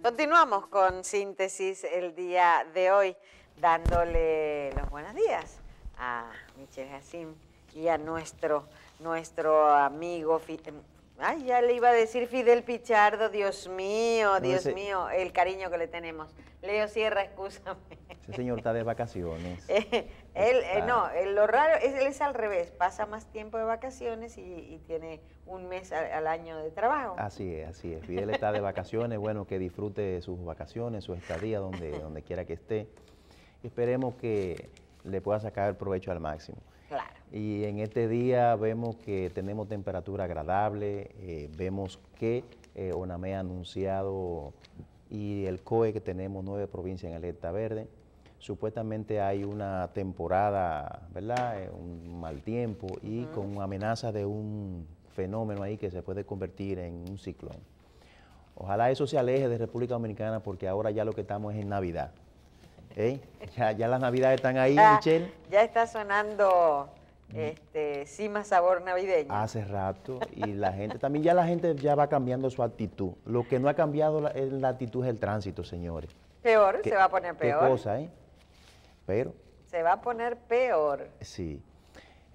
Continuamos con Síntesis el día de hoy, dándole los buenos días a Michel Jacín y a nuestro amigo, ya le iba a decir Fidel Pichardo, Dios mío, el cariño que le tenemos. Leo Sierra, excúsame. Ese señor está de vacaciones. Lo raro es él es al revés, pasa más tiempo de vacaciones y tiene un mes al año de trabajo. Así es, así es. Fidel está de vacaciones, bueno, que disfrute sus vacaciones, su estadía, donde quiera que esté. Esperemos que le pueda sacar el provecho al máximo. Claro. Y en este día vemos que tenemos temperatura agradable, vemos que ONAME ha anunciado y el COE que tenemos 9 provincias en alerta verde. Supuestamente hay una temporada, ¿verdad? Un mal tiempo y con amenaza de un fenómeno ahí que se puede convertir en un ciclón. Ojalá eso se aleje de República Dominicana porque ahora ya lo que estamos es en Navidad. Ya las Navidades están ahí, Michelle. Ya está sonando Cima sabor navideño. Hace rato y la gente ya va cambiando su actitud. Lo que no ha cambiado la actitud es el tránsito, señores. Peor, se va a poner peor. Qué cosa, Pero se va a poner peor. Sí.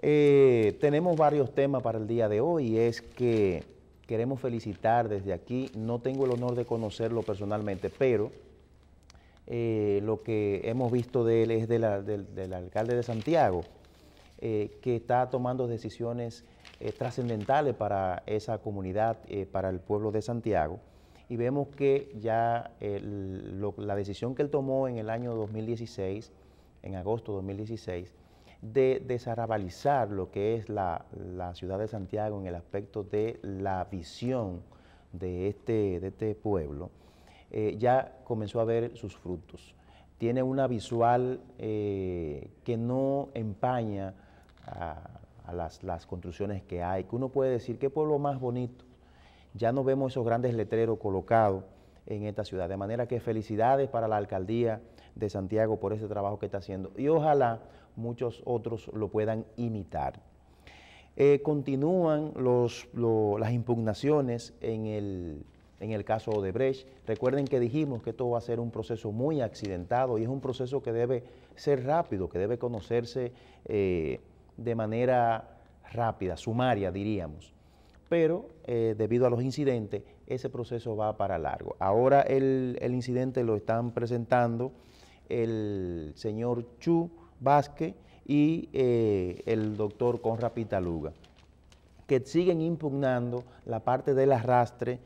Tenemos varios temas para el día de hoy y es que queremos felicitar desde aquí, no tengo el honor de conocerlo personalmente, pero lo que hemos visto de él es del alcalde de Santiago, que está tomando decisiones trascendentales para esa comunidad, para el pueblo de Santiago, y vemos que ya la decisión que él tomó en el año 2016, en agosto de 2016, de desarrabalizar lo que es la ciudad de Santiago en el aspecto de la visión de este pueblo, ya comenzó a ver sus frutos. Tiene una visual que no empaña a las construcciones que hay, que uno puede decir, ¿qué pueblo más bonito? Ya no vemos esos grandes letreros colocados en esta ciudad, de manera que felicidades para la alcaldía de Santiago por ese trabajo que está haciendo y ojalá muchos otros lo puedan imitar. Continúan las impugnaciones en el caso Odebrecht. Recuerden que dijimos que esto va a ser un proceso muy accidentado y es un proceso que debe ser rápido, que debe conocerse de manera rápida, sumaria diríamos. Pero debido a los incidentes, ese proceso va para largo. Ahora el incidente lo están presentando el señor Chu Vázquez y el doctor Conrad Pitaluga, que siguen impugnando la parte del arrastre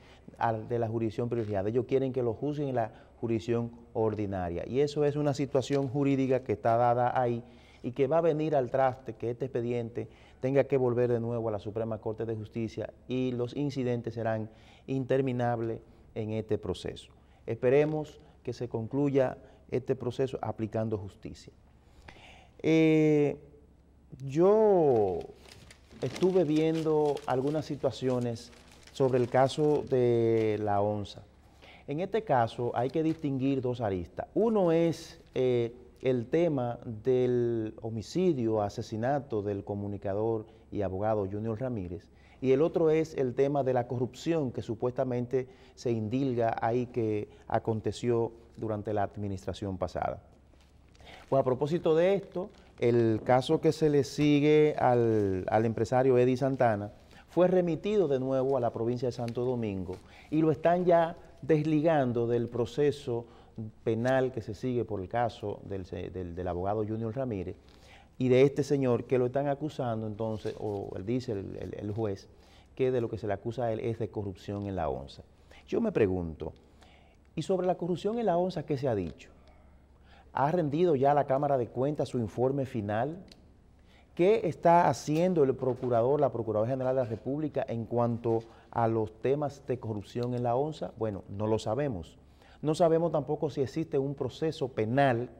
de la jurisdicción privilegiada. Ellos quieren que lo juzguen en la jurisdicción ordinaria. Y eso es una situación jurídica que está dada ahí y que va a venir al traste que este expediente tenga que volver de nuevo a la Suprema Corte de Justicia y los incidentes serán interminables en este proceso. Esperemos que se concluya este proceso aplicando justicia. Yo estuve viendo algunas situaciones sobre el caso de la onza. En este caso hay que distinguir dos aristas. Uno es el tema del homicidio, asesinato del comunicador y abogado Junior Ramírez, y el otro es el tema de la corrupción que supuestamente se indilga ahí que aconteció durante la administración pasada. Pues a propósito de esto, el caso que se le sigue al empresario Eddie Santana fue remitido de nuevo a la provincia de Santo Domingo y lo están ya desligando del proceso penal que se sigue por el caso del abogado Junior Ramírez y de este señor que lo están acusando entonces, o él dice el juez, que de lo que se le acusa a él es de corrupción en la onza. Yo me pregunto, ¿y sobre la corrupción en la onza qué se ha dicho? ¿Ha rendido ya la Cámara de Cuentas su informe final? ¿Qué está haciendo el procurador, la Procuradora General de la República en cuanto a los temas de corrupción en la onza? Bueno, no lo sabemos. No sabemos tampoco si existe un proceso penal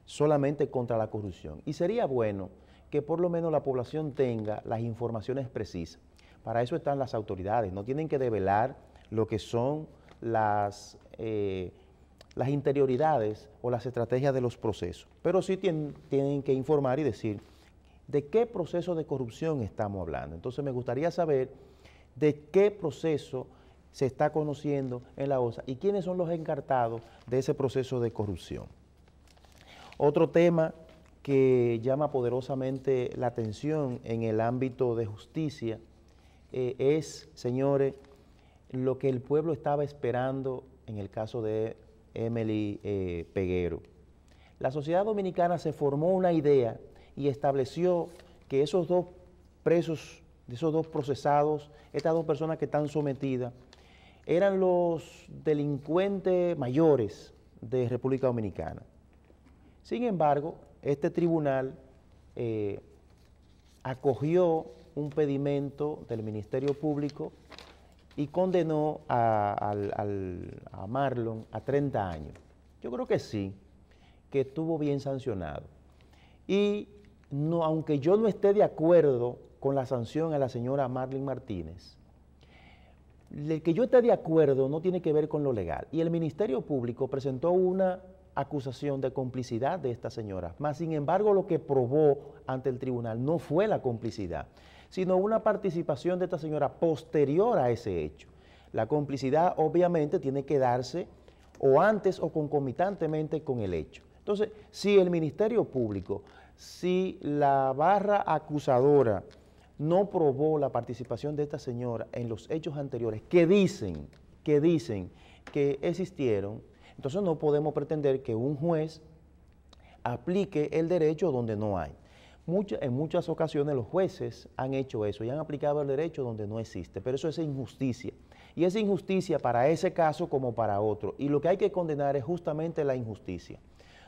solamente contra la corrupción. Y sería bueno que por lo menos la población tenga las informaciones precisas. Para eso están las autoridades, no tienen que develar lo que son las interioridades o las estrategias de los procesos, pero sí tienen que informar y decir de qué proceso de corrupción estamos hablando. Entonces me gustaría saber de qué proceso se está conociendo en la ONSA y quiénes son los encartados de ese proceso de corrupción. Otro tema que llama poderosamente la atención en el ámbito de justicia es, señores, lo que el pueblo estaba esperando en el caso de Emily Peguero. La sociedad dominicana se formó una idea y estableció que esos dos presos, esos dos procesados, estas dos personas que están sometidas, eran los delincuentes mayores de República Dominicana. Sin embargo, este tribunal acogió un pedimento del Ministerio Público y condenó a Marlon a 30 años. Yo creo que sí, que estuvo bien sancionado. Y no, aunque yo no esté de acuerdo con la sanción a la señora Marlene Martínez, el que yo esté de acuerdo no tiene que ver con lo legal. Y el Ministerio Público presentó una acusación de complicidad de esta señora. Mas, sin embargo, lo que probó ante el tribunal no fue la complicidad, sino una participación de esta señora posterior a ese hecho. La complicidad obviamente tiene que darse o antes o concomitantemente con el hecho. Entonces, si el Ministerio Público, si la barra acusadora no probó la participación de esta señora en los hechos anteriores que dicen que existieron, entonces no podemos pretender que un juez aplique el derecho donde no hay. En muchas ocasiones los jueces han hecho eso y han aplicado el derecho donde no existe, pero eso es injusticia. Y es injusticia para ese caso como para otro. Y lo que hay que condenar es justamente la injusticia.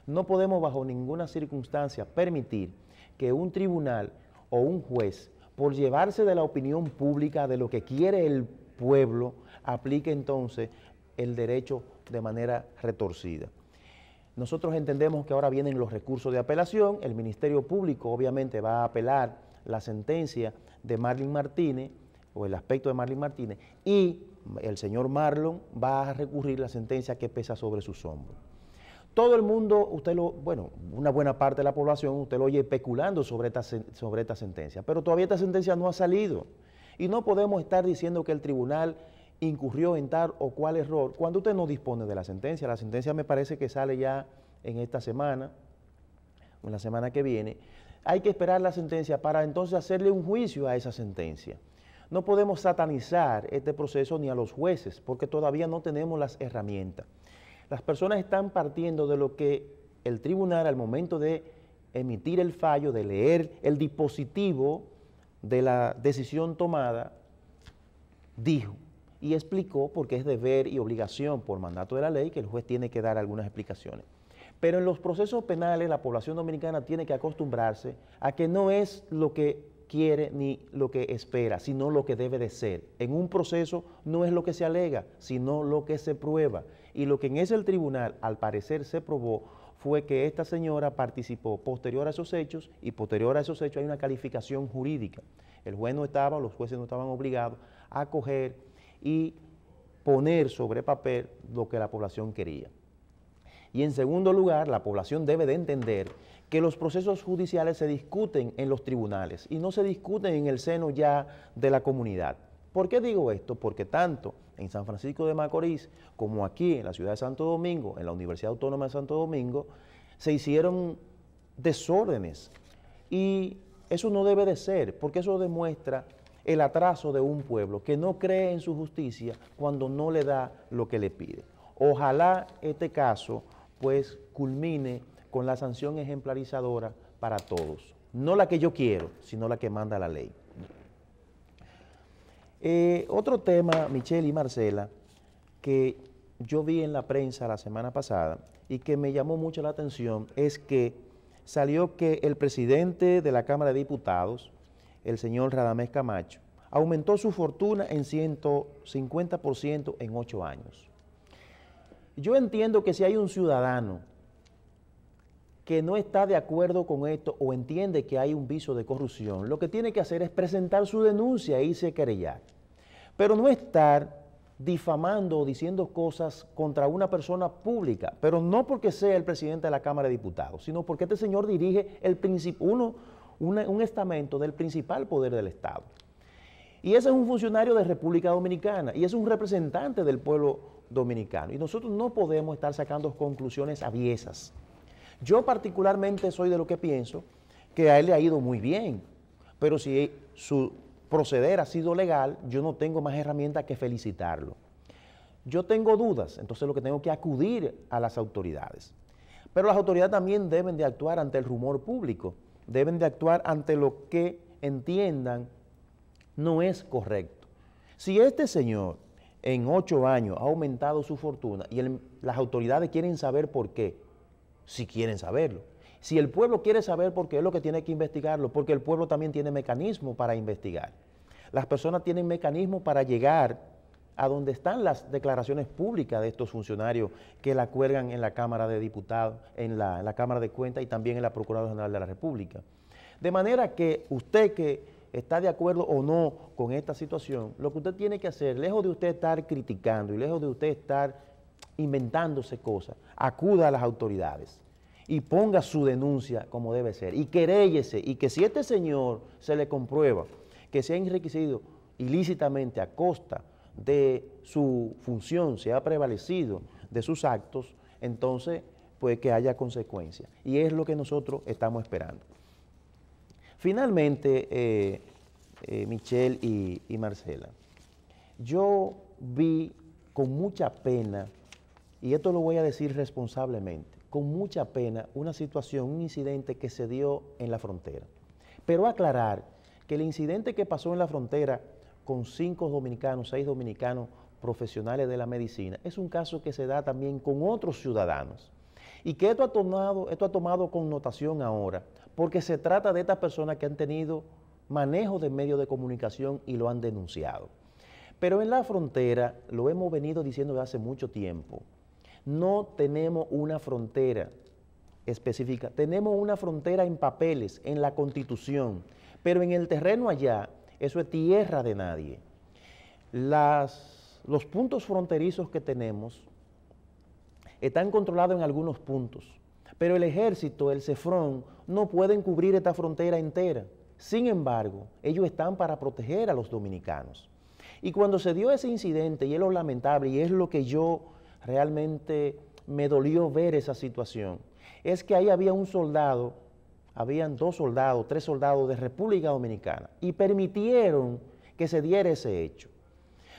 No podemos bajo ninguna circunstancia permitir que un tribunal o un juez, por llevarse de la opinión pública de lo que quiere el pueblo, aplique entonces el derecho de manera retorcida. Nosotros entendemos que ahora vienen los recursos de apelación, el Ministerio Público obviamente va a apelar la sentencia de Marlene Martínez, o el aspecto de Marlene Martínez, y el señor Marlon va a recurrir la sentencia que pesa sobre sus hombros. Todo el mundo, una buena parte de la población, usted lo oye especulando sobre esta sentencia, pero todavía esta sentencia no ha salido. Y no podemos estar diciendo que el tribunal incurrió en tal o cual error cuando usted no dispone de la sentencia. La sentencia me parece que sale ya en esta semana, o en la semana que viene. Hay que esperar la sentencia para entonces hacerle un juicio a esa sentencia. No podemos satanizar este proceso ni a los jueces, porque todavía no tenemos las herramientas. Las personas están partiendo de lo que el tribunal, al momento de emitir el fallo, de leer el dispositivo de la decisión tomada, dijo y explicó, porque es deber y obligación por mandato de la ley que el juez tiene que dar algunas explicaciones. Pero en los procesos penales la población dominicana tiene que acostumbrarse a que no es lo que quiere ni lo que espera, sino lo que debe de ser. En un proceso no es lo que se alega, sino lo que se prueba. Y lo que en ese tribunal, al parecer, se probó fue que esta señora participó posterior a esos hechos, y posterior a esos hechos hay una calificación jurídica. El juez no estaba, los jueces no estaban obligados a coger y poner sobre papel lo que la población quería. Y en segundo lugar, la población debe de entender que los procesos judiciales se discuten en los tribunales y no se discuten en el seno ya de la comunidad. ¿Por qué digo esto? Porque tanto en San Francisco de Macorís como aquí en la ciudad de Santo Domingo, en la Universidad Autónoma de Santo Domingo, se hicieron desórdenes. Y eso no debe de ser, porque eso demuestra el atraso de un pueblo que no cree en su justicia cuando no le da lo que le pide. Ojalá este caso pues culmine con la sanción ejemplarizadora para todos. No la que yo quiero, sino la que manda la ley. Otro tema, Michelle y Marcela, que yo vi en la prensa la semana pasada y que me llamó mucho la atención, es que salió que el presidente de la Cámara de Diputados, el señor Radamés Camacho, aumentó su fortuna en 150% en 8 años. Yo entiendo que si hay un ciudadano que no está de acuerdo con esto o entiende que hay un vicio de corrupción, lo que tiene que hacer es presentar su denuncia e irse a querellar. Pero no estar difamando o diciendo cosas contra una persona pública, pero no porque sea el presidente de la Cámara de Diputados, sino porque este señor dirige un estamento del principal poder del Estado. Y ese es un funcionario de República Dominicana y es un representante del pueblo dominicano. Y nosotros no podemos estar sacando conclusiones aviesas. Yo particularmente soy de lo que pienso que a él le ha ido muy bien, pero si su proceder ha sido legal, yo no tengo más herramientas que felicitarlo. Yo tengo dudas, entonces lo que tengo que acudir a las autoridades. Pero las autoridades también deben de actuar ante el rumor público, deben de actuar ante lo que entiendan no es correcto. Si este señor en 8 años ha aumentado su fortuna y las autoridades quieren saber por qué, si quieren saberlo. Si el pueblo quiere saber por qué, es lo que tiene que investigarlo, porque el pueblo también tiene mecanismos para investigar. Las personas tienen mecanismos para llegar a donde están las declaraciones públicas de estos funcionarios que la cuelgan en la Cámara de Diputados, en la Cámara de Cuentas y también en la Procuraduría General de la República. De manera que usted que está de acuerdo o no con esta situación, lo que usted tiene que hacer, lejos de usted estar criticando y lejos de usted estar inventándose cosas, acuda a las autoridades y ponga su denuncia como debe ser y queréllese, y que si este señor se le comprueba que se ha enriquecido ilícitamente a costa de su función, se ha prevalecido de sus actos, entonces pues que haya consecuencias. Y es lo que nosotros estamos esperando. Finalmente, Michelle y Marcela, yo vi con mucha pena, y esto lo voy a decir responsablemente, con mucha pena una situación, un incidente que se dio en la frontera. Pero aclarar que el incidente que pasó en la frontera con 5 dominicanos, 6 dominicanos profesionales de la medicina, es un caso que se da también con otros ciudadanos. Y que esto ha tomado connotación ahora, porque se trata de estas personas que han tenido manejo de medios de comunicación y lo han denunciado. Pero en la frontera, lo hemos venido diciendo desde hace mucho tiempo, no tenemos una frontera específica, tenemos una frontera en papeles, en la Constitución, pero en el terreno allá, eso es tierra de nadie. Los puntos fronterizos que tenemos están controlados en algunos puntos, pero el ejército, el CEFRON, no pueden cubrir esta frontera entera. Sin embargo, ellos están para proteger a los dominicanos. Y cuando se dio ese incidente, y es lo lamentable, y es lo que yo realmente me dolió ver esa situación, es que ahí había un soldado, habían 2 soldados, 3 soldados de República Dominicana, y permitieron que se diera ese hecho.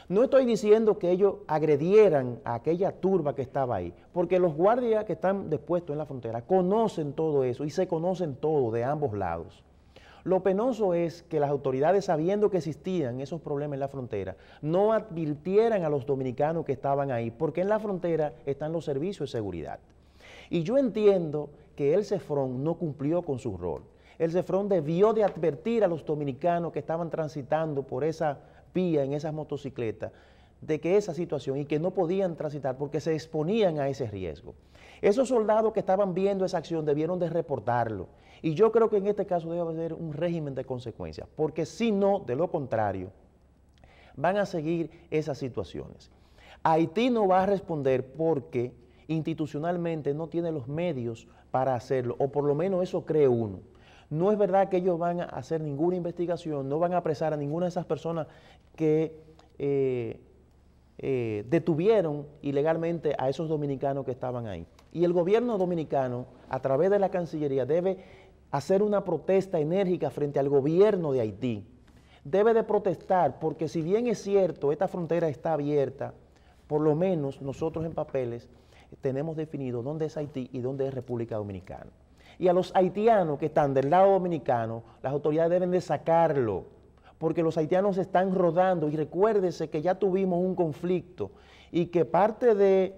No estoy diciendo que ellos agredieran a aquella turba que estaba ahí, porque los guardias que están dispuestos en la frontera conocen todo eso y se conocen todo de ambos lados. Lo penoso es que las autoridades, sabiendo que existían esos problemas en la frontera, no advirtieran a los dominicanos que estaban ahí, porque en la frontera están los servicios de seguridad. Y yo entiendo que el CEFRON no cumplió con su rol. El CEFRON debió de advertir a los dominicanos que estaban transitando por esa vía en esas motocicletas de que esa situación y que no podían transitar porque se exponían a ese riesgo. Esos soldados que estaban viendo esa acción debieron de reportarlo. Y yo creo que en este caso debe haber un régimen de consecuencias, porque si no, de lo contrario, van a seguir esas situaciones. Haití no va a responder porque institucionalmente no tiene los medios para hacerlo, o por lo menos eso cree uno. No es verdad que ellos van a hacer ninguna investigación, no van a apresar a ninguna de esas personas que detuvieron ilegalmente a esos dominicanos que estaban ahí. Y el gobierno dominicano, a través de la Cancillería, debe hacer una protesta enérgica frente al gobierno de Haití. Debe de protestar, porque si bien es cierto, esta frontera está abierta, por lo menos nosotros en papeles tenemos definido dónde es Haití y dónde es República Dominicana. Y a los haitianos que están del lado dominicano, las autoridades deben de sacarlo, porque los haitianos están rodando, y recuérdese que ya tuvimos un conflicto y que parte de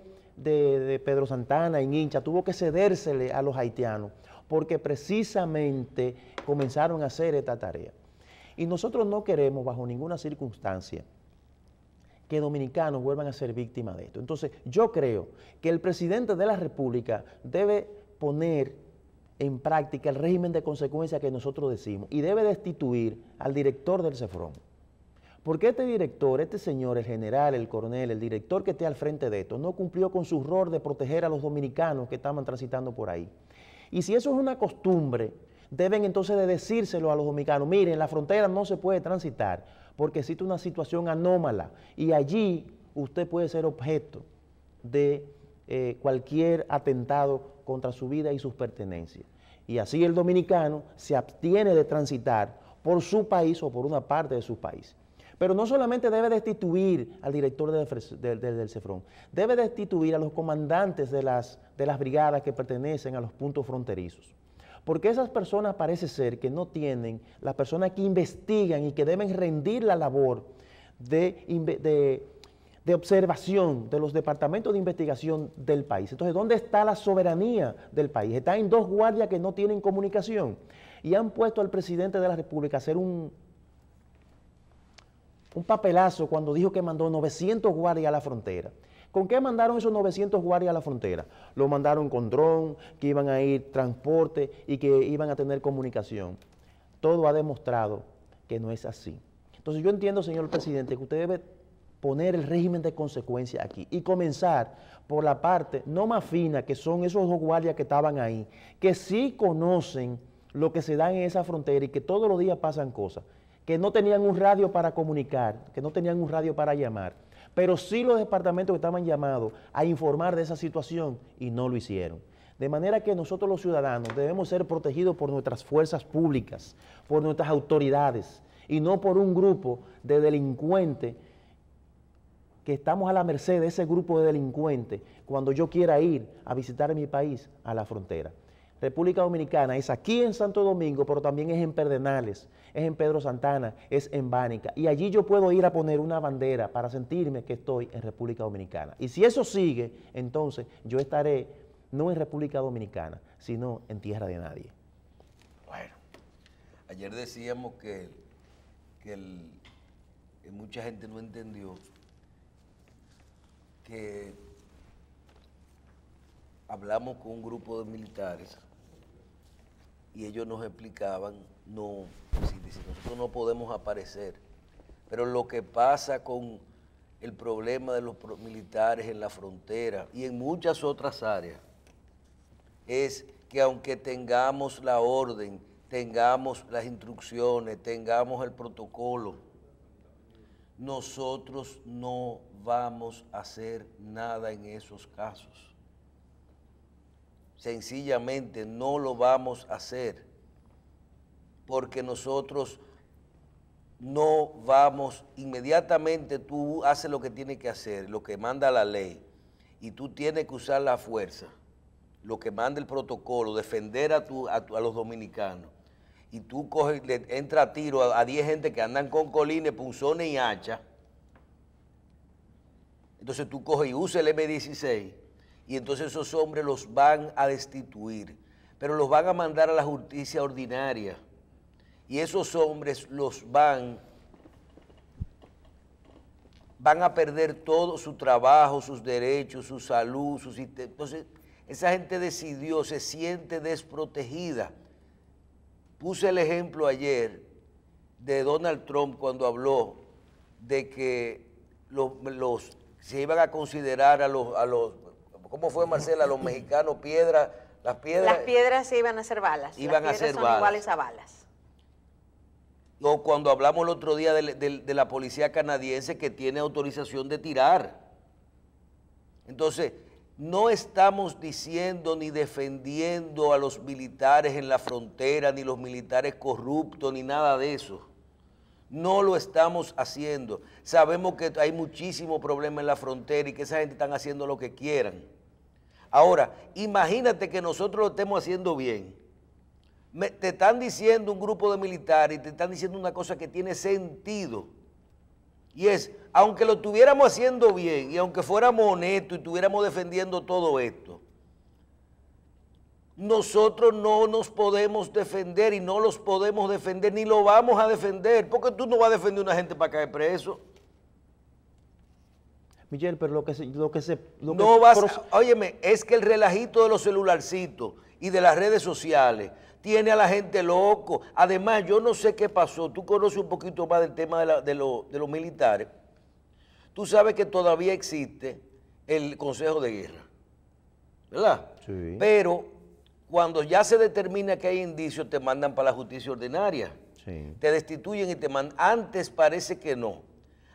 Pedro Santana en Hincha tuvo que cedérsele a los haitianos, porque precisamente comenzaron a hacer esta tarea. Y nosotros no queremos bajo ninguna circunstancia que dominicanos vuelvan a ser víctimas de esto. Entonces, yo creo que el presidente de la República debe poner en práctica el régimen de consecuencias que nosotros decimos y debe destituir al director del CEFRON. Porque este director, este señor, el general, el coronel, el director que esté al frente de esto, no cumplió con su rol de proteger a los dominicanos que estaban transitando por ahí. Y si eso es una costumbre, deben entonces de decírselo a los dominicanos: miren, en la frontera no se puede transitar, porque existe una situación anómala y allí usted puede ser objeto de cualquier atentado contra su vida y sus pertenencias. Y así el dominicano se abstiene de transitar por su país o por una parte de su país. Pero no solamente debe destituir al director del CEFRON, debe destituir a los comandantes de las brigadas que pertenecen a los puntos fronterizos. Porque esas personas parece ser que no tienen, las personas que investigan y que deben rendir la labor de observación de los departamentos de investigación del país. Entonces, ¿dónde está la soberanía del país? Está en 2 guardias que no tienen comunicación y han puesto al presidente de la República a hacer un papelazo cuando dijo que mandó 900 guardias a la frontera. ¿Con qué mandaron esos 900 guardias a la frontera? Lo mandaron con dron, que iban a ir transporte y que iban a tener comunicación. Todo ha demostrado que no es así. Entonces yo entiendo, señor presidente, que usted debe poner el régimen de consecuencia aquí y comenzar por la parte no más fina, que son esos 2 guardias que estaban ahí, que sí conocen lo que se da en esa frontera y que todos los días pasan cosas, que no tenían un radio para comunicar, que no tenían un radio para llamar, pero sí los departamentos que estaban llamados a informar de esa situación y no lo hicieron. De manera que nosotros los ciudadanos debemos ser protegidos por nuestras fuerzas públicas, por nuestras autoridades y no por un grupo de delincuentes que estamos a la merced de ese grupo de delincuentes cuando yo quiera ir a visitar mi país a la frontera. República Dominicana es aquí en Santo Domingo, pero también es en Pedernales, es en Pedro Santana, es en Bánica. Y allí yo puedo ir a poner una bandera para sentirme que estoy en República Dominicana. Y si eso sigue, entonces yo estaré no en República Dominicana, sino en tierra de nadie. Bueno, ayer decíamos que mucha gente no entendió que hablamos con un grupo de militares y ellos nos explicaban, no, si nosotros no podemos aparecer, pero lo que pasa con el problema de los militares en la frontera y en muchas otras áreas es que aunque tengamos la orden, tengamos las instrucciones, tengamos el protocolo, nosotros no vamos a hacer nada en esos casos. Sencillamente no lo vamos a hacer porque nosotros no vamos, inmediatamente tú haces lo que tienes que hacer, lo que manda la ley, y tú tienes que usar la fuerza, lo que manda el protocolo, defender a los dominicanos, y tú coges, le entra a tiro a 10 gente que andan con colines, punzones y hacha. Entonces tú coges y usas el M16 y entonces esos hombres los van a destituir, pero los van a mandar a la justicia ordinaria y esos hombres los van a perder todo su trabajo, sus derechos, su salud, entonces esa gente decidió, se siente desprotegida. Puse el ejemplo ayer de Donald Trump cuando habló de que se iban a considerar a los ¿cómo fue, Marcela? Los mexicanos las piedras se iban a hacer balas. Iban a ser son balas. Iguales a balas. O cuando hablamos el otro día de la policía canadiense que tiene autorización de tirar. Entonces, no estamos diciendo ni defendiendo a los militares en la frontera, ni los militares corruptos, ni nada de eso. No lo estamos haciendo. Sabemos que hay muchísimo problema en la frontera y que esa gente están haciendo lo que quieran. Ahora, imagínate que nosotros lo estemos haciendo bien. Te están diciendo un grupo de militares y te están diciendo una cosa que tiene sentido. Y es, aunque lo estuviéramos haciendo bien y aunque fuéramos honestos y estuviéramos defendiendo todo esto, nosotros no nos podemos defender y no los podemos defender ni lo vamos a defender. Porque tú no vas a defender a una gente para caer preso. Miguel, pero óyeme, es que el relajito de los celularcitos y de las redes sociales tiene a la gente loco. Además, yo no sé qué pasó. Tú conoces un poquito más del tema de los militares. Tú sabes que todavía existe el Consejo de Guerra, ¿verdad? Sí. Pero cuando ya se determina que hay indicios, te mandan para la justicia ordinaria. Sí. Te destituyen y te mandan. Antes parece que no.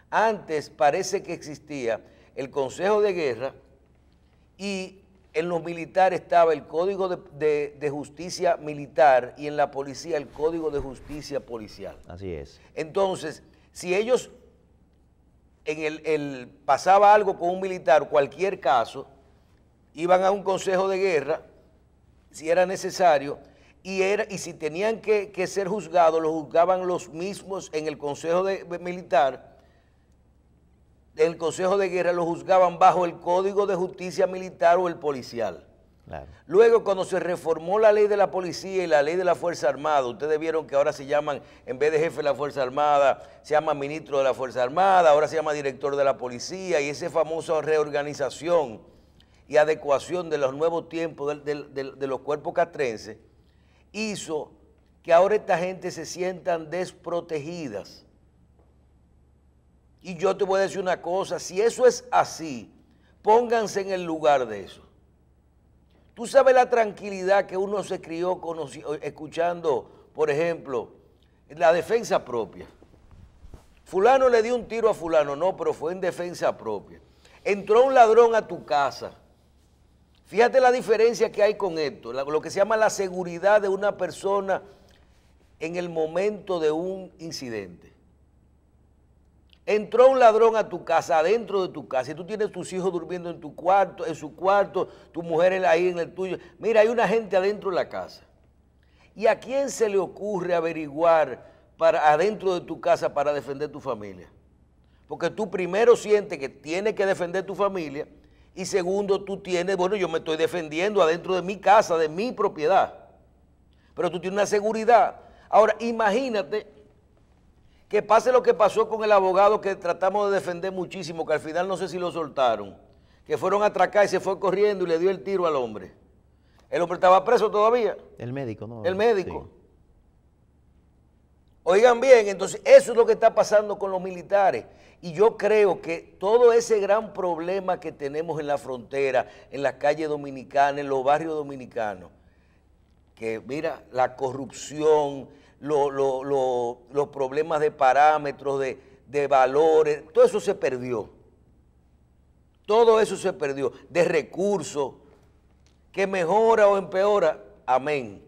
Antes parece que existía el Consejo de Guerra y en los militares estaba el Código de Justicia Militar y en la policía el Código de Justicia Policial. Así es. Entonces, si ellos pasaba algo con un militar, cualquier caso, iban a un consejo de guerra, si era necesario, y si tenían que ser juzgados, los juzgaban los mismos en el consejo militar, en el consejo de guerra los juzgaban bajo el Código de Justicia Militar o el policial. Claro. Luego, cuando se reformó la ley de la policía y la ley de la Fuerza Armada, ustedes vieron que ahora se llaman, en vez de jefe de la Fuerza Armada, se llama ministro de la Fuerza Armada, ahora se llama director de la policía, y esa famosa reorganización y adecuación de los nuevos tiempos de los cuerpos castrenses, hizo que ahora esta gente se sientan desprotegidas. Y yo te voy a decir una cosa, si eso es así, pónganse en el lugar de eso. Tú sabes la tranquilidad que uno se crió escuchando, por ejemplo, la defensa propia. Fulano le dio un tiro a fulano, no, pero fue en defensa propia. Entró un ladrón a tu casa. Fíjate la diferencia que hay con esto, lo que se llama la seguridad de una persona en el momento de un incidente. Entró un ladrón a tu casa, adentro de tu casa, y tú tienes tus hijos durmiendo en tu cuarto, en su cuarto, tu mujer ahí en el tuyo. Mira, hay una gente adentro de la casa. ¿Y a quién se le ocurre averiguar adentro de tu casa para defender tu familia? Porque tú primero sientes que tienes que defender tu familia y segundo tú tienes, bueno, yo me estoy defendiendo adentro de mi casa, de mi propiedad. Pero tú tienes una seguridad. Ahora, imagínate que pase lo que pasó con el abogado que tratamos de defender muchísimo, que al final no sé si lo soltaron, que fueron a atracar y se fue corriendo y le dio el tiro al hombre. El hombre estaba preso todavía. El médico, ¿no? El médico. Sí. Oigan bien, entonces eso es lo que está pasando con los militares. Y yo creo que todo ese gran problema que tenemos en la frontera, en las calles dominicanas, en los barrios dominicanos, que mira, la corrupción, los problemas de parámetros, de valores, todo eso se perdió. Todo eso se perdió. De recursos, que mejora o empeora, amén.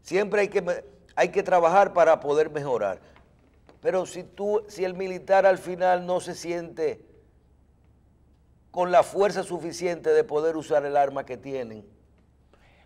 Siempre hay que trabajar para poder mejorar. Pero si el militar al final no se siente con la fuerza suficiente de poder usar el arma que tienen.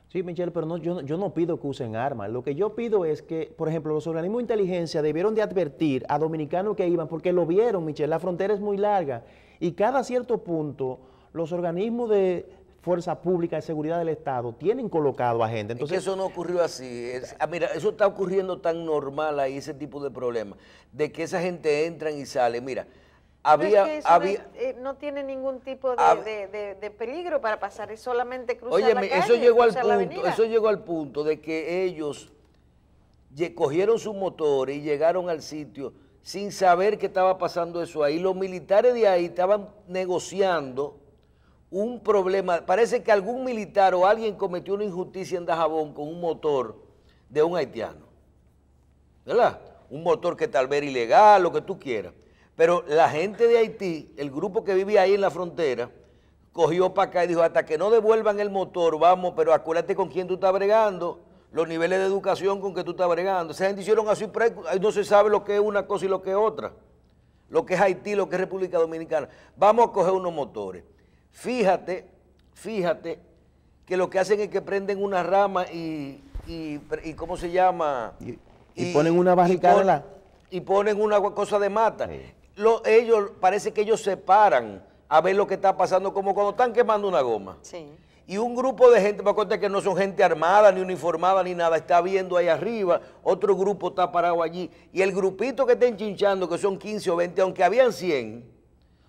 Sí, Michelle, pero no, yo no pido que usen armas. Lo que yo pido es que, por ejemplo, los organismos de inteligencia debieron de advertir a dominicanos que iban, porque lo vieron, Michelle, la frontera es muy larga y cada cierto punto los organismos de fuerza pública de seguridad del Estado tienen colocado a gente. Entonces, es que eso no ocurrió así. Mira, eso está ocurriendo tan normal ahí, ese tipo de problemas, de que esa gente entra y sale. Mira, no tiene ningún tipo de peligro para pasar, es solamente cruzar la calle, eso llegó al punto de que ellos cogieron su motor y llegaron al sitio sin saber que estaba pasando eso ahí. Los militares de ahí estaban negociando un problema. Parece que algún militar o alguien cometió una injusticia en Dajabón con un motor de un haitiano, ¿verdad? Un motor que tal vez era ilegal, lo que tú quieras. Pero la gente de Haití, el grupo que vivía ahí en la frontera, cogió para acá y dijo, hasta que no devuelvan el motor, vamos, pero acuérdate con quién tú estás bregando, los niveles de educación con que tú estás bregando. Esa gente hicieron así, ahí no se sabe lo que es una cosa y lo que es otra. Lo que es Haití, lo que es República Dominicana. Vamos a coger unos motores. Fíjate que lo que hacen es que prenden una rama y ¿cómo se llama? Y ponen una barricada y ponen una cosa de mata. Sí. Parece que ellos se paran a ver lo que está pasando, como cuando están quemando una goma. Sí. Y un grupo de gente, me acuerdo que no son gente armada, ni uniformada, ni nada, está viendo ahí arriba, otro grupo está parado allí, y el grupito que está enchinchando, que son 15 o 20, aunque habían 100,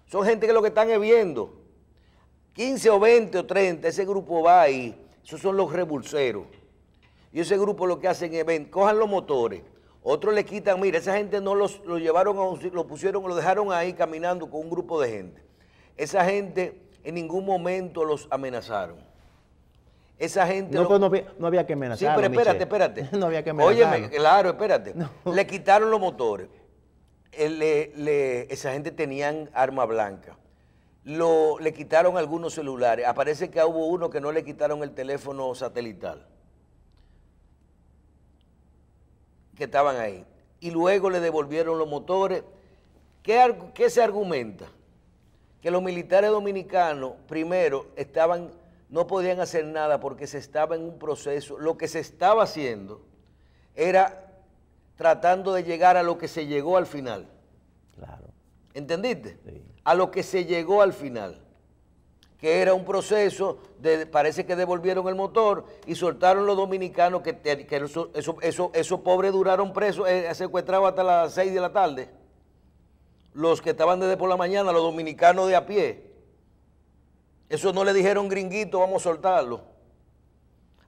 son gente que lo que están es viendo. 15 o 20 o 30, ese grupo va ahí, esos son los revulseros. Y ese grupo lo que hacen es, cojan los motores, otros le quitan, mira, esa gente no lo llevaron lo pusieron, lo dejaron ahí caminando con un grupo de gente. Esa gente en ningún momento los amenazaron. esa gente... No, pues no había que amenazarlo. Sí, pero espérate. No había que amenazarlo. Óyeme, claro, espérate. No. Le quitaron los motores. Esa gente tenían arma blanca. Le quitaron algunos celulares. Aparece que hubo uno que no le quitaron el teléfono satelital, que estaban ahí. Y luego le devolvieron los motores. ¿Qué se argumenta? Que los militares dominicanos, primero, no podían hacer nada porque se estaba en un proceso. Lo que se estaba haciendo era tratando de llegar a lo que se llegó al final. Claro. ¿Entendiste? Sí. A lo que se llegó al final, que era un proceso, parece que devolvieron el motor y soltaron los dominicanos, que esos pobres duraron presos, secuestrados hasta las 6 de la tarde. Los que estaban desde por la mañana, los dominicanos de a pie. Eso no le dijeron gringuito, vamos a soltarlo.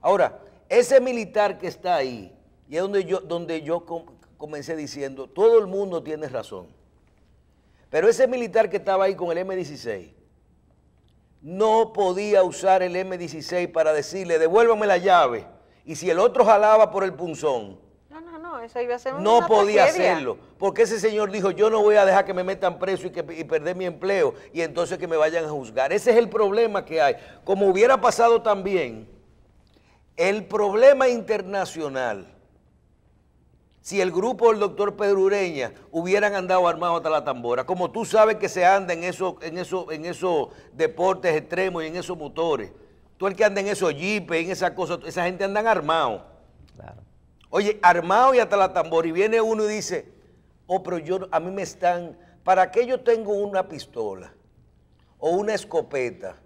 Ahora, ese militar que está ahí, y es donde yo comencé diciendo, todo el mundo tiene razón. Pero ese militar que estaba ahí con el M16, no podía usar el M16 para decirle, devuélvame la llave. Y si el otro jalaba por el punzón, No, eso iba a ser una no podía tragedia. hacerlo, porque ese señor dijo, yo no voy a dejar que me metan preso y perder mi empleo y entonces que me vayan a juzgar. Ese es el problema que hay. Como hubiera pasado también, el problema internacional, si el grupo del doctor Pedro Ureña hubieran andado armados hasta la tambora, como tú sabes que se anda en esos deportes extremos y en esos motores, tú el que anda en esos jeepes, en esas cosas, esa gente andan armados. Claro. Oye, armado y hasta la tambora, y viene uno y dice, pero a mí me están, ¿para qué yo tengo una pistola o una escopeta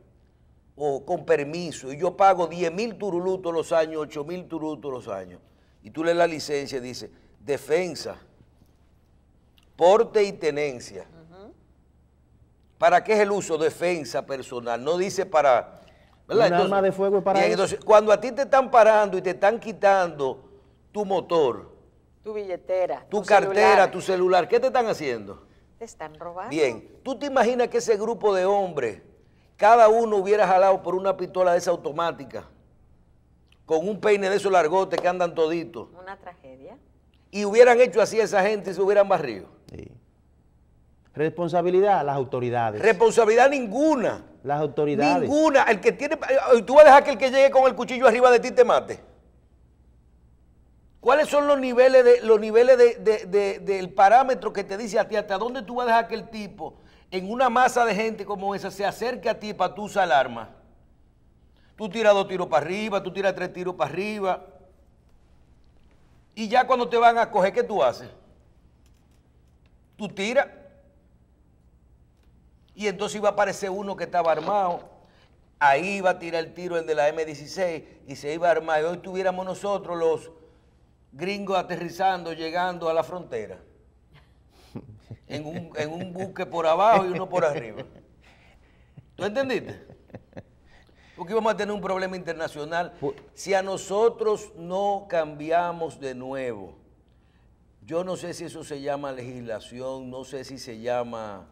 o con permiso y yo pago 10,000 turulú todos los años, 8,000 turulú todos los años? Y tú lees la licencia y dice, defensa, porte y tenencia. ¿Para qué es el uso? Defensa personal, no dice para... ¿verdad? Un arma de fuego es para bien, eso. entonces, cuando a ti te están parando y te están quitando tu motor, Tu billetera, tu tu cartera, celular, tu celular, ¿qué te están haciendo? te están robando. Bien, ¿tú te imaginas que ese grupo de hombres, cada uno hubiera jalado por una pistola de esa automática, con un peine de esos largotes que andan toditos, Una tragedia. y hubieran hecho así a esa gente y se hubieran barrido? Sí. Responsabilidad, las autoridades. Responsabilidad ninguna. Las autoridades. Ninguna. El que tiene, ¿tú vas a dejar que el que llegue con el cuchillo arriba de ti te mate? ¿Cuáles son los niveles del parámetro que te dice a ti hasta dónde tú vas a dejar que el tipo en una masa de gente como esa se acerque a ti para tú usar el arma? Tú tiras 2 tiros para arriba, tú tiras 3 tiros para arriba, y ya cuando te van a coger, ¿qué tú haces? Tú tiras, y entonces iba a aparecer uno que estaba armado, ahí iba a tirar el tiro el de la M16 y se iba a armar, y hoy tuviéramos nosotros los gringos aterrizando, llegando a la frontera, en un buque por abajo y uno por arriba. ¿Tú entendiste? Porque íbamos a tener un problema internacional. Si a nosotros no cambiamos de nuevo, yo no sé si eso se llama legislación, no sé si se llama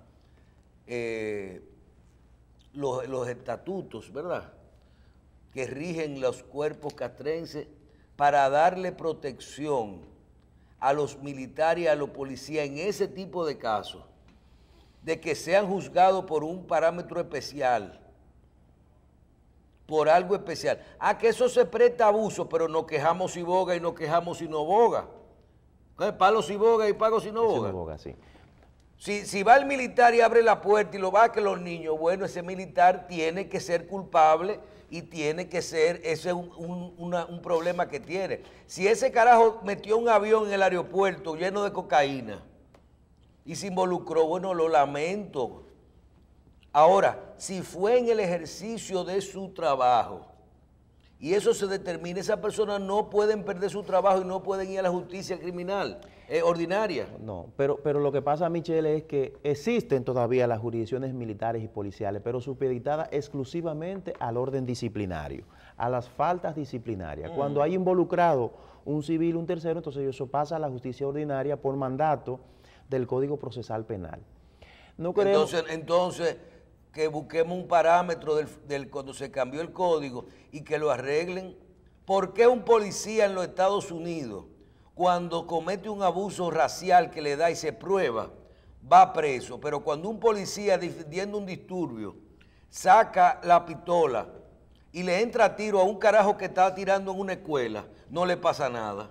los estatutos, ¿verdad?, que rigen los cuerpos castrenses para darle protección a los militares y a los policías en ese tipo de casos, de que sean juzgados por un parámetro especial, por algo especial. Que eso se presta a abuso, pero nos quejamos si boga y nos quejamos si no boga. Palo si boga y pago si no boga. Sí, no boga, sí. Si va el militar y abre la puerta y lo va a que los niños, bueno, ese militar tiene que ser culpable y tiene que ser, ese es un problema que tiene. Si ese carajo metió un avión en el aeropuerto lleno de cocaína y se involucró, bueno, lo lamento. Ahora, si fue en el ejercicio de su trabajo y eso se determina, esas personas no pueden perder su trabajo y no pueden ir a la justicia criminal ordinaria. No, pero lo que pasa, Michelle, es que existen todavía las jurisdicciones militares y policiales, pero supeditadas exclusivamente al orden disciplinario, a las faltas disciplinarias. Cuando hay involucrado un civil, un tercero, entonces eso pasa a la justicia ordinaria por mandato del Código Procesal Penal. No queremos... Entonces, que busquemos un parámetro cuando se cambió el código y que lo arreglen. ¿Por qué un policía en los Estados Unidos, cuando comete un abuso racial que le da y se prueba, va preso? Pero cuando un policía defendiendo un disturbio saca la pistola y le entra a tiro a un carajo que está tirando en una escuela, no le pasa nada.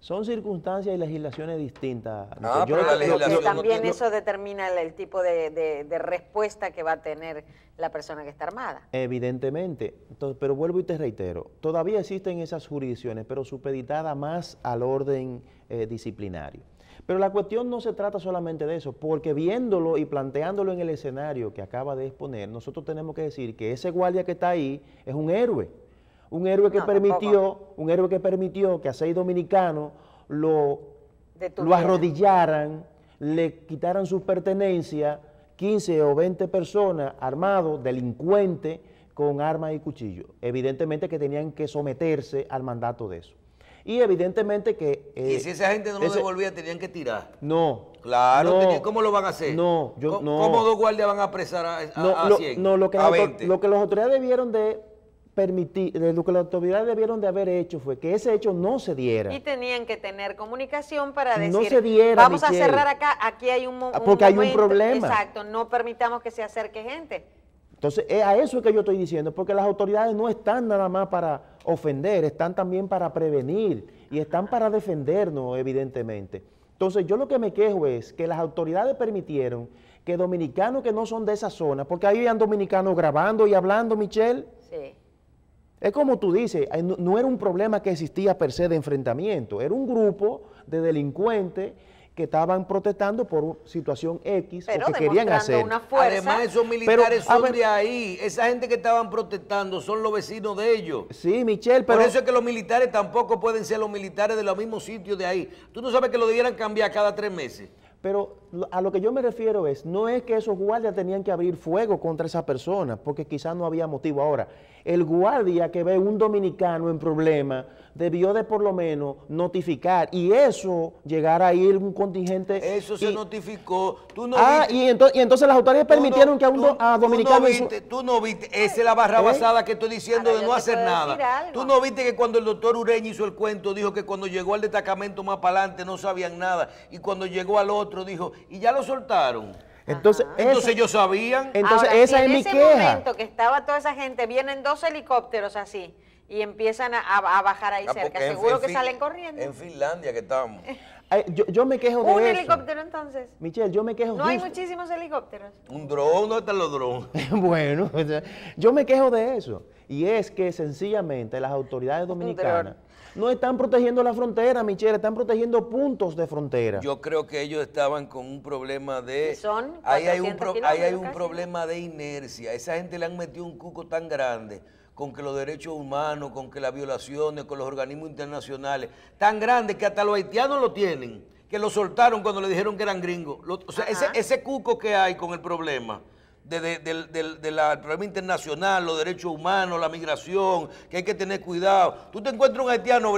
Son circunstancias y legislaciones distintas. Pero la legislación también no tiene... eso determina el tipo de respuesta que va a tener la persona que está armada. Evidentemente, entonces, pero vuelvo y te reitero, todavía existen esas jurisdicciones, pero supeditadas más al orden disciplinario. Pero la cuestión no se trata solamente de eso, porque viéndolo y planteándolo en el escenario que acaba de exponer, nosotros tenemos que decir que ese guardia que está ahí es un héroe. Un héroe que permitió que a 6 dominicanos lo arrodillaran, le quitaran sus pertenencias, 15 o 20 personas armados, delincuentes, con armas y cuchillos. Evidentemente que tenían que someterse al mandato de eso. Y evidentemente que... y si esa gente no lo devolvía, tenían que tirar. No. Claro, no, ¿cómo lo van a hacer? No, ¿Cómo 2 guardias van a apresar a 100? No, lo que a 20. lo que las autoridades debieron de permitir, lo que las autoridades debieron de haber hecho fue que ese hecho no se diera. Y tenían que tener comunicación para decir, no se diera, vamos Michelle, a cerrar acá, aquí hay un porque hay momento, un problema. Exacto, no permitamos que se acerque gente. Entonces, a eso es que yo estoy diciendo, porque las autoridades no están nada más para ofender, están también para prevenir y están para defendernos, evidentemente. Entonces, yo lo que me quejo es que las autoridades permitieron que dominicanos que no son de esa zona, porque ahí habían dominicanos grabando y hablando, Michelle. Sí. Es como tú dices, no era un problema que existía per se de enfrentamiento, era un grupo de delincuentes que estaban protestando por una situación X o que querían hacer. Una fuerza. Además, esos militares son de ahí. Esa gente que estaban protestando son los vecinos de ellos. Sí, Michelle, pero... Por eso es que los militares tampoco pueden ser los militares de los mismos sitios de ahí. Tú no sabes que lo debieran cambiar cada 3 meses. Pero a lo que yo me refiero no es que esos guardias tenían que abrir fuego contra esa persona, porque quizás no había motivo. Ahora, el guardia que ve un dominicano en problema debió de por lo menos notificar, y eso, llegar a ir un contingente... Eso se notificó. Tú no y entonces las autoridades permitieron que a dominicanos... Tú no viste, esa es la barra basada que estoy diciendo de no hacer nada. Tú no viste que cuando el doctor Ureña hizo el cuento, dijo que cuando llegó al destacamento más para adelante no sabían nada, y cuando llegó al otro dijo, y ya lo soltaron. Entonces ellos sabían. Entonces ahora, esa es mi queja. En ese momento que estaba toda esa gente, vienen 2 helicópteros así y empiezan a bajar ahí cerca, seguro que salen corriendo. En Finlandia que estábamos. Yo me quejo de eso. ¿Un helicóptero entonces? Michelle, yo me quejo ¿No hay muchísimos helicópteros? Un dron, ¿dónde están los drones? Bueno, yo me quejo de eso. Y es que sencillamente las autoridades dominicanas no están protegiendo la frontera, Michelle, están protegiendo puntos de frontera. Yo creo que ellos estaban con un problema de... Son ahí hay un casi. problema de inercia. Esa gente le han metido un cuco tan grande con que los derechos humanos, con que las violaciones, con los organismos internacionales, tan grande que hasta los haitianos lo tienen, que lo soltaron cuando le dijeron que eran gringos. O sea, ese cuco que hay con el problema del problema internacional, los derechos humanos, la migración, que hay que tener cuidado. Tú te encuentras un haitiano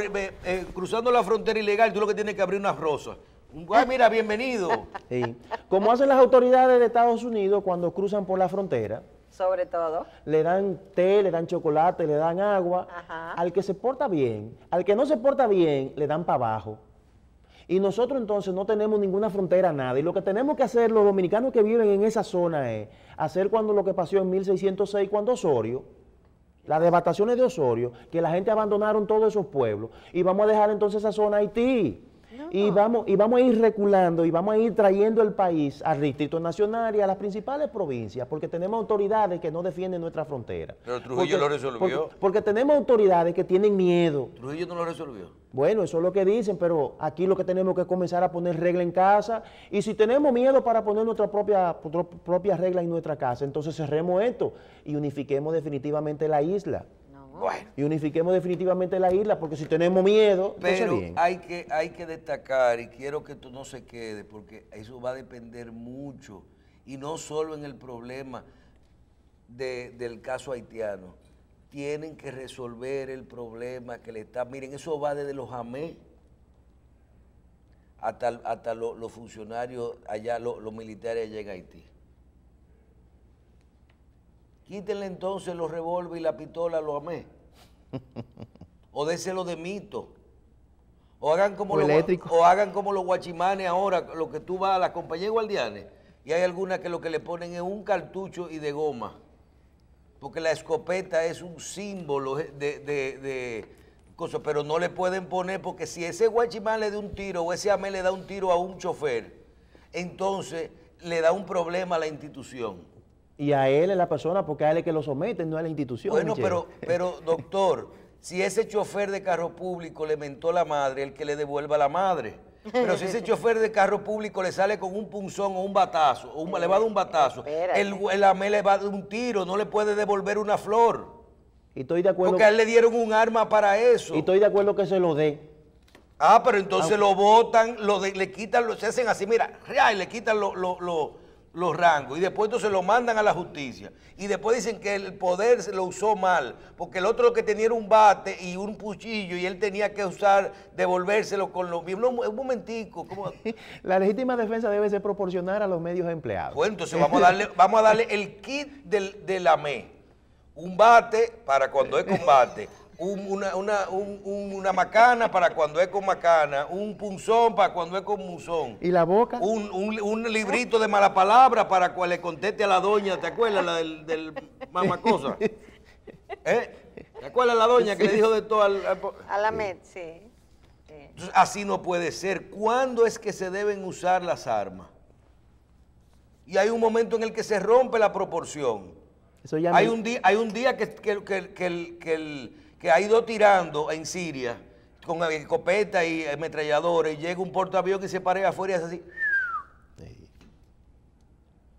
cruzando la frontera ilegal, tú lo que tienes que abrir una rosa. Mira, bienvenido. Sí. Como hacen las autoridades de Estados Unidos cuando cruzan por la frontera. Sobre todo. Le dan té, le dan chocolate, le dan agua. Al que se porta bien, al que no se porta bien, le dan para abajo. Y nosotros entonces no tenemos ninguna frontera, nada. Y lo que tenemos que hacer los dominicanos que viven en esa zona es hacer cuando lo que pasó en 1606, cuando Osorio, las devastaciones de Osorio, que la gente abandonaron todos esos pueblos, y vamos a dejar entonces esa zona a Haití. Y vamos a ir reculando y vamos a ir trayendo el país al Distrito Nacional y a las principales provincias, porque tenemos autoridades que no defienden nuestra frontera. Pero Trujillo lo resolvió. Porque tenemos autoridades que tienen miedo. Trujillo no lo resolvió. Bueno, eso es lo que dicen, pero aquí lo que tenemos que comenzar a poner regla en casa, y si tenemos miedo para poner nuestra propia regla en nuestra casa, entonces cerremos esto y unifiquemos definitivamente la isla. Bueno. Y unifiquemos definitivamente la isla, porque si tenemos miedo, pero bien. hay que destacar, y quiero que esto no se quede, porque eso va a depender mucho, y no solo en el problema del caso haitiano. Tienen que resolver el problema que le está... Miren, eso va desde los AME hasta los funcionarios allá, los militares allá en Haití. quítenle entonces los revólveres y la pistola a los AME. O déselo de mito. O hagan como los guachimanes ahora, lo que tú vas a la compañía de guardianes, y hay algunas que lo que le ponen es un cartucho y de goma. Porque la escopeta es un símbolo de cosas, pero no le pueden poner, porque si ese guachimán le da un tiro o ese AME le da un tiro a un chofer, entonces le da un problema a la institución. Y a él es la persona, porque a él es que lo someten, no a la institución. Bueno, pero doctor, si ese chofer de carro público le mentó la madre, el que le devuelva la madre. Pero si ese chofer de carro público le sale con un punzón o un batazo, o le va a dar un batazo, el AME le va a dar un tiro, no le puede devolver una flor. Y estoy de acuerdo. Porque a él le dieron un arma para eso. Y estoy de acuerdo que se lo dé. Ah, pero entonces lo botan, le quitan, se hacen así, mira, y le quitan los rangos, y después entonces lo mandan a la justicia. Y después dicen que el poder se lo usó mal, porque el otro lo que tenía era un bate y un cuchillo, y él tenía que devolvérselo con los... Un momentico, ¿cómo? La legítima defensa debe ser proporcional a los medios empleados. Bueno, entonces vamos a darle el kit del AME. Un bate para cuando es combate. Una macana para cuando es con macana, un punzón para cuando es con punzón. ¿Y la boca? Un librito de mala palabra para cuando le conteste a la doña, ¿te acuerdas la del mamacosa? ¿Te acuerdas la doña que le dijo de todo a la MED, sí. Entonces, así no puede ser. ¿Cuándo es que se deben usar las armas? Y hay un momento en el que se rompe la proporción. Eso ya hay un día que ha ido tirando en Siria con escopeta y ametralladores, y llega un portaaviones que se para afuera y hace así. Sí.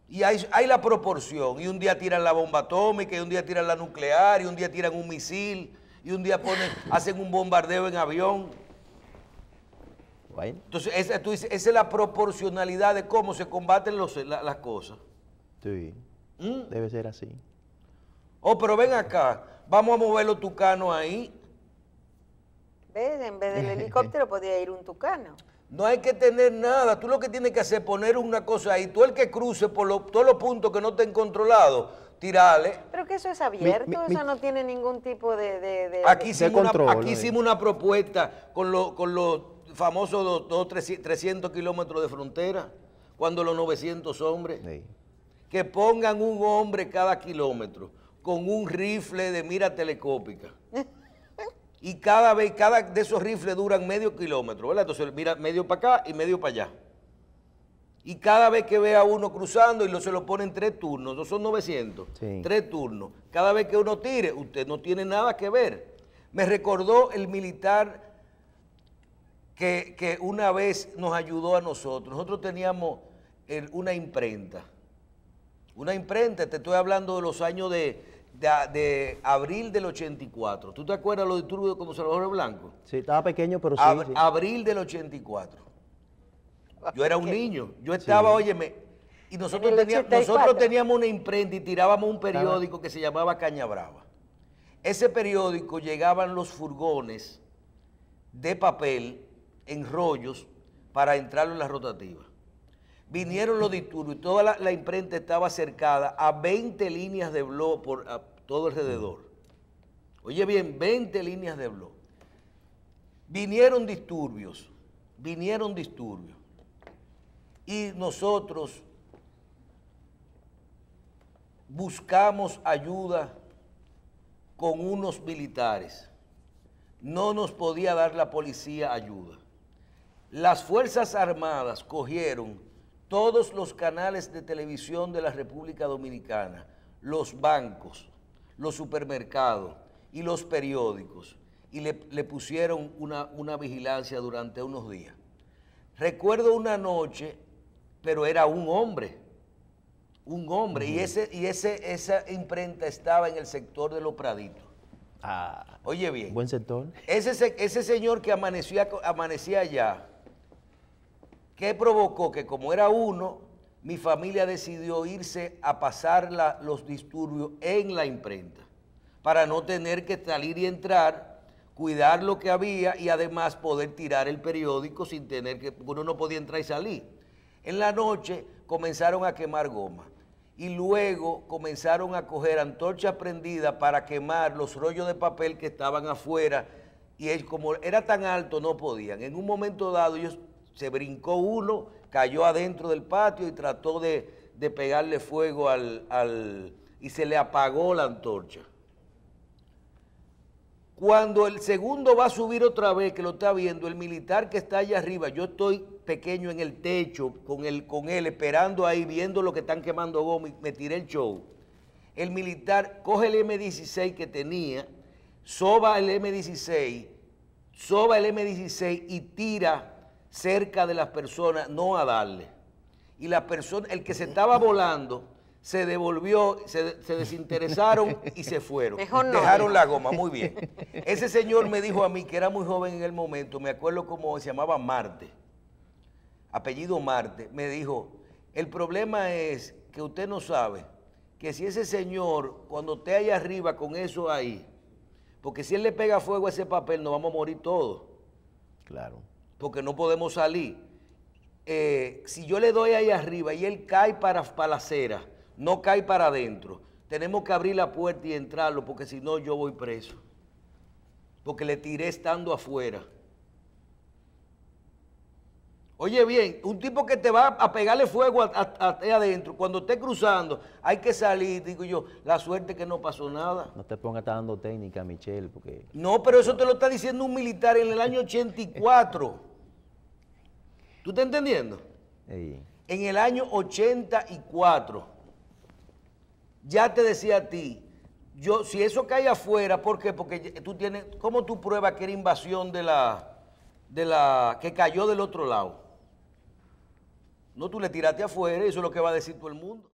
Y hay la proporción, y un día tiran la bomba atómica, y un día tiran la nuclear, y un día tiran un misil, y un día hacen un bombardeo en avión. Bueno. Entonces, esa es la proporcionalidad de cómo se combaten las cosas. Sí, debe ser así. Oh, pero ven acá. Vamos a mover los tucanos ahí. ¿Ves? En vez del helicóptero podía ir un tucano. No hay que tener nada. Tú lo que tienes que hacer es poner una cosa ahí. Tú el que cruce por todos los puntos que no estén controlados, tirarle. Pero que eso es abierto, eso no tiene ningún tipo de Aquí hicimos una propuesta con los famosos 300 kilómetros de frontera, cuando los 900 hombres, sí, que pongan un hombre cada kilómetro con un rifle de mira telescópica. Y cada de esos rifles duran medio kilómetro, ¿verdad? Entonces mira medio para acá y medio para allá. Y cada vez que vea uno cruzando, y se lo ponen 3 turnos, no son 900, sí, 3 turnos. Cada vez que uno tire, usted no tiene nada que ver. Me recordó el militar que una vez nos ayudó a nosotros. Nosotros teníamos una imprenta. Una imprenta, te estoy hablando de los años de abril del 84. ¿Tú te acuerdas los disturbios con Salvador Blanco? Sí, estaba pequeño, pero sí, sí. Abril del 84. Yo era un niño. Yo estaba, sí, óyeme, y nosotros teníamos una imprenta y tirábamos un periódico que se llamaba Caña Brava. Ese periódico llegaban los furgones de papel en rollos para entrarlo en la rotativa. Vinieron los disturbios y toda la imprenta estaba cercada a 20 líneas de blog por todo alrededor. Oye bien, 20 líneas de blog. Vinieron disturbios. Y nosotros buscamos ayuda con unos militares. No nos podía dar la policía ayuda. Las Fuerzas Armadas cogieron todos los canales de televisión de la República Dominicana, los bancos, los supermercados y los periódicos, y le pusieron una vigilancia durante unos días. Recuerdo una noche, pero era un hombre, y esa imprenta estaba en el sector de Los Praditos. Oye bien. Buen sector. Ese señor que amanecía allá, ¿qué provocó? Que como era uno, mi familia decidió irse a pasar los disturbios en la imprenta, para no tener que salir y entrar, cuidar lo que había y además poder tirar el periódico sin tener que, uno no podía entrar y salir. En la noche comenzaron a quemar goma y luego comenzaron a coger antorchas prendidas para quemar los rollos de papel que estaban afuera, y él, como era tan alto, no podían. En un momento dado, se brincó uno, cayó adentro del patio y trató de pegarle fuego y se le apagó la antorcha. Cuando el segundo va a subir otra vez, que lo está viendo, el militar que está allá arriba, yo estoy pequeño en el techo con él esperando ahí, viendo lo que están quemando goma, y me tiré el show. El militar coge el M16 que tenía, soba el M16 y tira cerca de las personas, no a darle. Y la persona, el que se estaba volando, se devolvió, se desinteresaron y se fueron. Dejaron la goma, muy bien. Ese señor me dijo a mí, que era muy joven en el momento, me acuerdo cómo se llamaba Marte, apellido Marte, me dijo, el problema es que usted no sabe que si ese señor, cuando esté ahí arriba con eso ahí, porque si él le pega fuego a ese papel, nos vamos a morir todos. Claro. Porque no podemos salir. Si yo le doy ahí arriba y él cae para la acera, no cae para adentro, tenemos que abrir la puerta y entrarlo, porque si no yo voy preso. Porque le tiré estando afuera. Oye bien, un tipo que te va a pegarle fuego adentro, cuando esté cruzando, hay que salir, digo yo, la suerte que no pasó nada. No te pongas estar dando técnica, Michelle, porque... No, pero eso te lo está diciendo un militar en el año 84. ¿Tú estás entendiendo? Sí. En el año 84, ya te decía a ti, si eso cae afuera, ¿por qué? Porque tú tienes, ¿cómo tú pruebas que era invasión que cayó del otro lado? No, tú le tiraste afuera y eso es lo que va a decir todo el mundo.